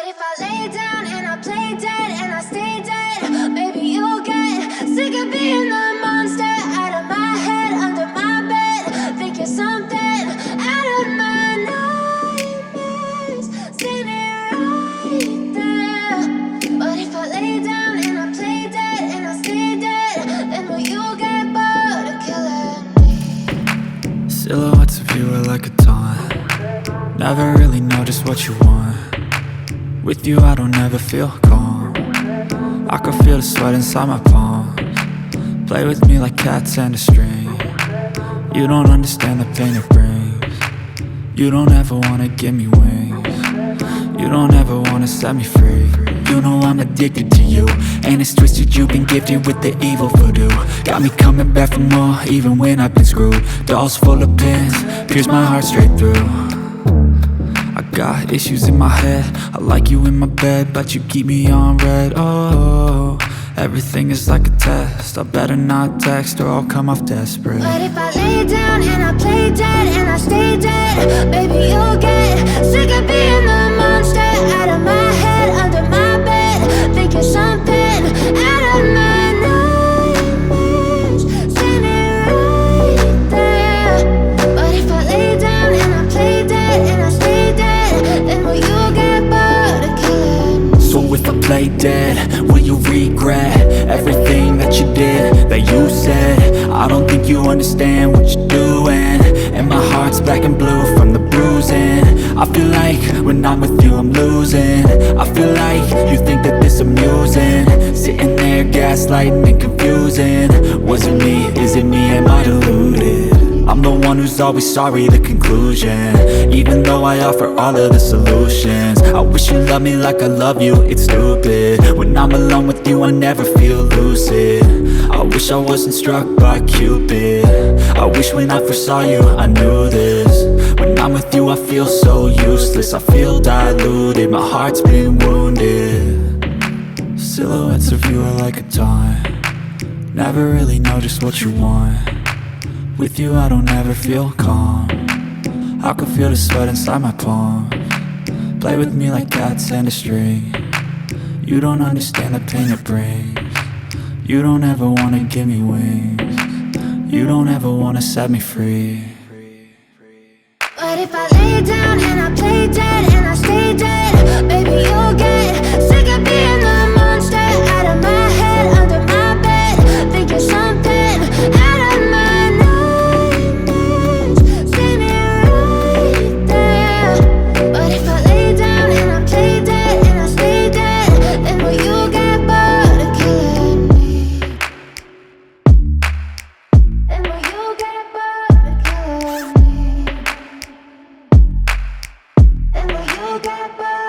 if I lay down and I play dead and I stay dead? Maybe you'll get sick of being the monster out of my head, under my bed. Think you're something out of my nightmares, standing right there. But if I lay down and I play dead and I stay dead, then will you get bored of killing me? Silhouettes of you are like a taunt. Never really know just what you want. With you I don't ever feel calm. I can feel the sweat inside my palms. Play with me like cats and a string. You don't understand the pain it brings. You don't ever wanna give me wings. You don't ever wanna set me free. You know I'm addicted to you, and it's twisted, you've been gifted with the evil voodoo. Got me coming back for more, even when I've been screwed. Dolls full of pins, pierce my heart straight through. I got issues in my head, I like you in my bed, but you keep me on red. Oh, everything is like a test. I better not text or I'll come off desperate. But if I lay down and I play dead and I stay dead, baby you'll get sick of being the monster out of my head, under my bed. Think you're something out of my nightmares, standing right there. But if I lay down and I play dead and I stay dead, then will you get bored of killing me? So if I play dead, will you regret everything that you did, that you said? I don't think you understand what you're doing, and my heart's black and blue from the bruising. I feel like when I'm with you I'm losing. I feel like you think that this amusing, sitting there gaslighting and confusing. Was it me? Is it me? Am I deluded? I'm the one who's always sorry, the conclusion, even though I offer all of the solutions. I wish you loved me like I love you, it's stupid. When I'm alone with you I never feel lucid. I wish I wasn't struck by Cupid. I wish when I first saw you I knew this. When I'm with you I feel so useless, I feel diluted, my heart's been wounded. Silhouettes of you are like a taunt. Never really know just what you want. With you I don't ever feel calm. I can feel the sweat inside my palms. Play with me like cats and a string. You don't understand the pain it brings. You don't ever wanna give me wings. You don't ever wanna set me free. But if I lay down and I play dead and I stay dead, baby you'll get sick of being the monster out of my head, under my bed. Think you're something out of my nightmares, standing right there. But if I lay down and I play dead and I stay dead, then will you get bored of killing me? Then will you get bored of killing me? And will you get bored?